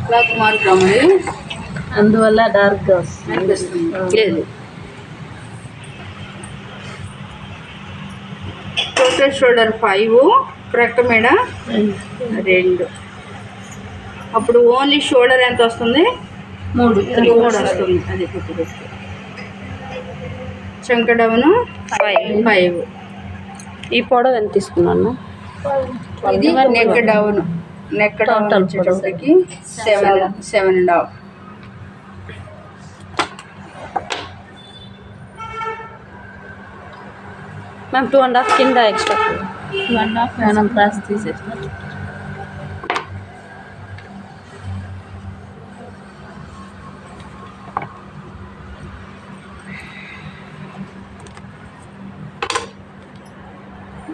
Black mark ఉంది, అందువల్ల డార్క్గా వస్తుంది. లేదు. టోటల్ షోల్డర్ 5, ఫ్రంట్ మెడ 2. అప్పుడు ఓన్లీ షోల్డర్ ఎంత వస్తుంది? 3 వస్తుంది. అది గుర్తుపెట్టు. చంక డౌను 5. ఈ పొడవు ఎంత తీసుకున్నాను? ఇది నెక్ డౌన్ వచ్చేటప్పటికి 7.5. మ్యామ్ 2.5 కింద ఎక్స్ట్రా 2.5 మనం క్లాస్ తీసేసిన.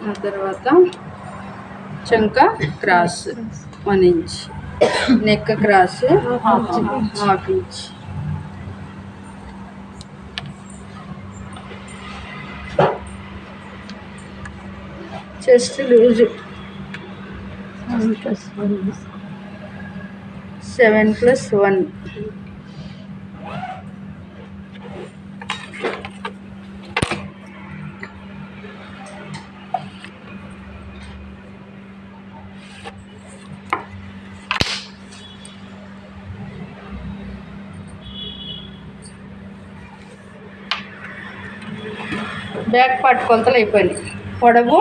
ఆ తర్వాత చంక cross 1 inch, neck cross 1/2 inch. Chest loose 7+1. Back part కొలతలు అయిపోయినాయి. పొడవు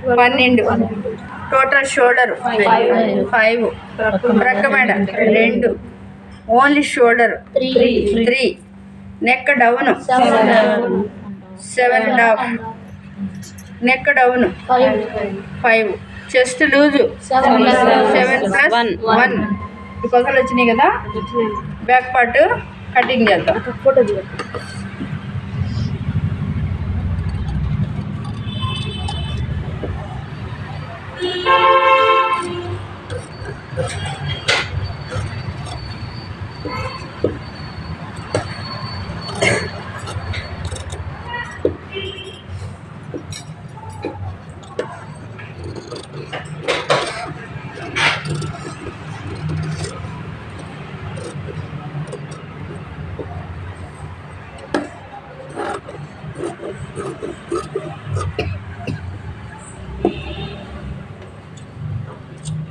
12, టోటల్ షోల్డర్ 5, ఫ్రంట్ మెడ 2, only shoulder 3, neck down 7.5, neck down 5, chest loose 7+1. కొలతలు వచ్చినాయి కదా. బ్యాక్ పార్ట్ కటింగ్ చేద్దాం.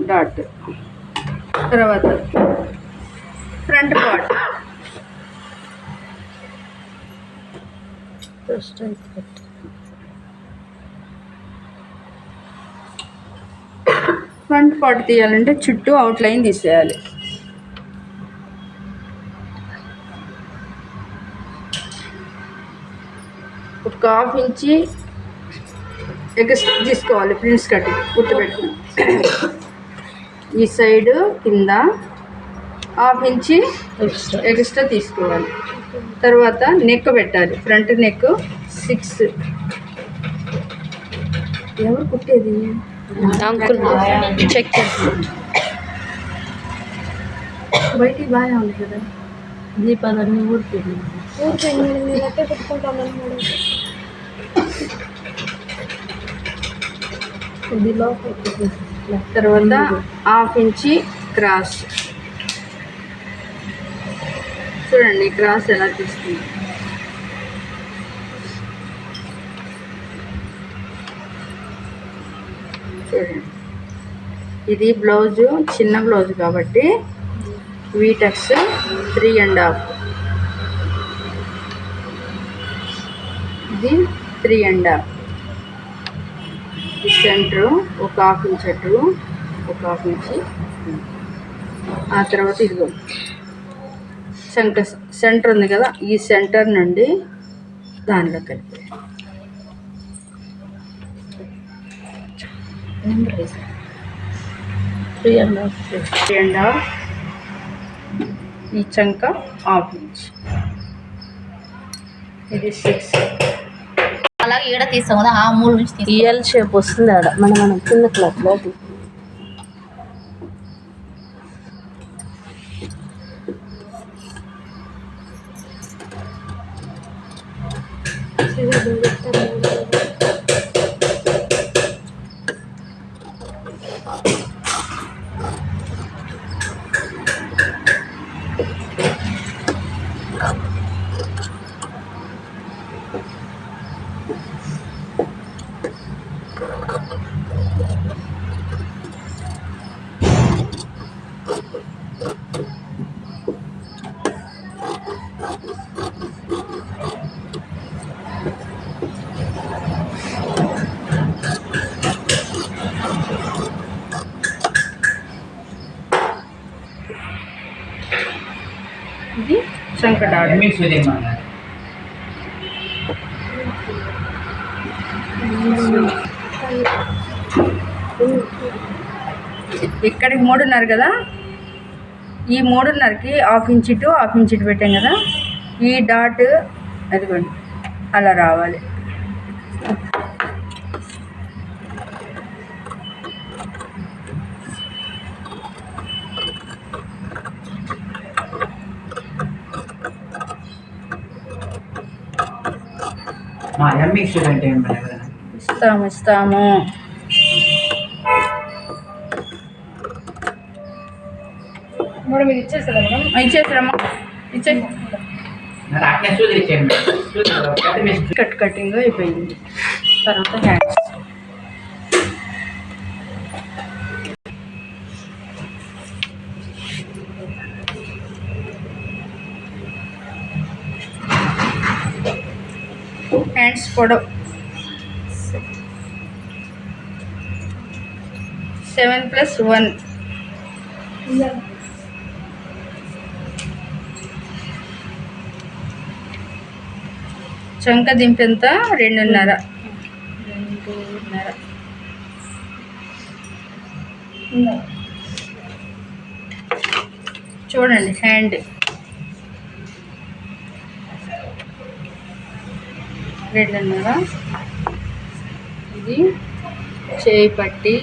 డాట్. తర్వాత ఫ్రంట్ పార్ట్ తీయాలంటే చుట్టూ అవుట్లైన్ తీసేయాలి. ఒక 1/2 ఇంచి ఎక్స్ట్రా తీసుకోవాలి. ప్రిన్స్ కటింగ్ గుర్తుపెట్టుకుని. ఈ సైడ్ కింద 1/2 ఇంచి ఎక్స్ట్రా తీసుకోవాలి. తర్వాత నెక్ పెట్టాలి. Front neck 6. ఎవరు కుట్టేది? అంకుల్ చెక్ చేస్తాను. బయటికి బాగానే ఉంది కదా. దీపాలన్నీ ఊరిపోయింది. తర్వాత 1/2 ఇంచి క్రాస్. చూడండి క్రాస్ ఎలా తీస్తుంది. చూడండి, ఇది బ్లౌజు చిన్న బ్లౌజ్ కాబట్టి వీటక్స్ 3.5, ఇది 3.5. ఈ సెంటరు ఒక 1/2 ఇంచ్ అటు, ఒక 1/2 ఇంచి. ఆ తర్వాత ఇదిగో సెంటర్ ఉంది కదా, ఈ సెంటర్ నుండి దానిలో కలిపి 3.5. ఈ చంక 1/2 ఇంచ్. ఇది 6. అలాగే ఈడ తీస్తాం కదా, ఆ 3 నుంచి ఎల్ షేప్ వస్తుంది ఆడ. మనం కింద క్లాత్లో ఇది చంక డాట్. ఇక్కడికి 3.5 కదా, ఈ 3.5కి 1/2 ఇంచ్ ఇటు 1/2 ఇంచ్ ఇటు పెట్టాం కదా, ఈ డాట్ అదిగోండి అలా రావాలి. ఇస్తాము ఇచ్చేసారమ్మా. కటింగ్ అయిపోయింది. తర్వాత హ్యాండ్స్. హ్యాండ్స్ పొడవు 7+1. చంక దింపెంత 2.5. చూడండి హ్యాండ్ 2.5. ఇది చేయి పట్టి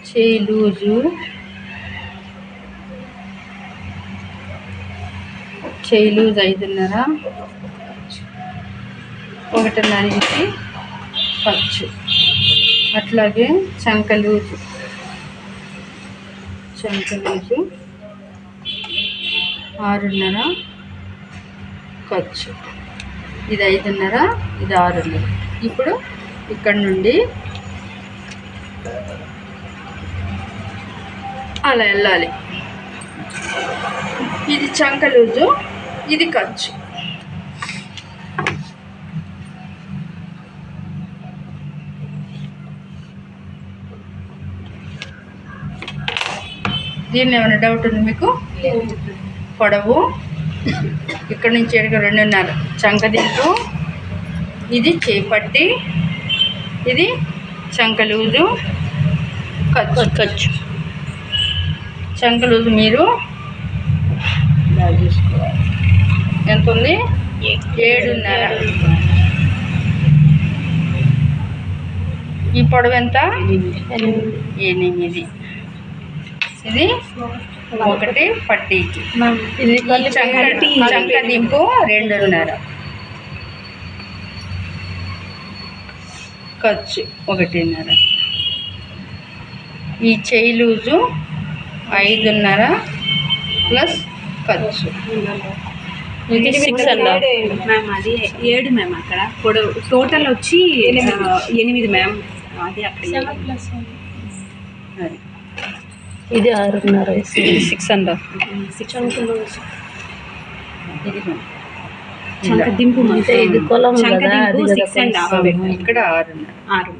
చేయి లూజు, చేయి లూజ్ 5.5, 1.5 ఇంచి ఖర్చు. అట్లాగే చంక లూజు 6.5, ఖర్చు. ఇది 5.5, ఇది 6.5. ఇప్పుడు ఇక్కడ నుండి అలా వెళ్ళాలి. ఇది చంక లూజు, ఇది ఖర్చు. దీన్ని ఏమైనా డౌట్ ఉంది మీకు? పొడవు ఇక్కడ నుంచి 2.5 చంక దింపు, ఇది చేపట్టి, ఇది చంక లూజు, ఖర్చు. చంక లూజు మీరు చూసుకోవాలి. ఎంత ఉంది? 7.5. ఈ పొడవు ఎంత? 8. ఇది 1 పట్టీకి. ఇది చంక దింపు 2.5, ఖర్చు 1.5. ఈ చేయి లూజు 5.5 ప్లస్ ఖర్చు. ఇది 6.5 మ్యామ్. అది 7 మ్యామ్. అక్కడ పొడవు టోటల్ వచ్చి 8 మ్యామ్. అది అక్కడ ఇది 6.5. ఇది 6.5. చంక దింపు ఇది కొలం కదా, అది 6.5. ఇక్కడ 6.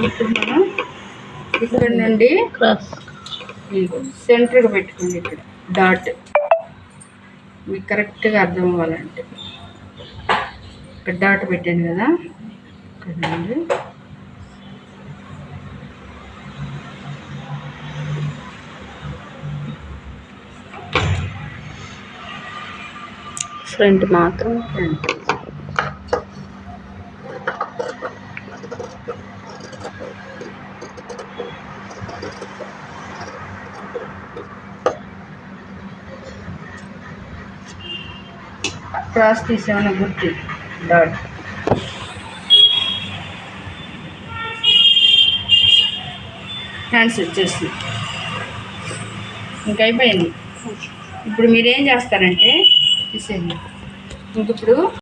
ఇప్పుడు మనం ఇక్కడ నుండి క్రాస్ సెంటర్గా పెట్టుకోండి. ఇక్కడ డాట్ మీకు కరెక్ట్గా అర్థం అవ్వాలంటే ఇక్కడ డాట్ పెట్టాను కదా, ఇక్కడ నుండి ఫ్రంట్ మాత్రం క్రాస్ తీసేమన్నా గుర్తు డాట్. హ్యాండ్స్ వచ్చేసి ఇంక అయిపోయింది. ఇప్పుడు మీరేం చేస్తారంటే తీసేయండి. ఇంక ఇప్పుడు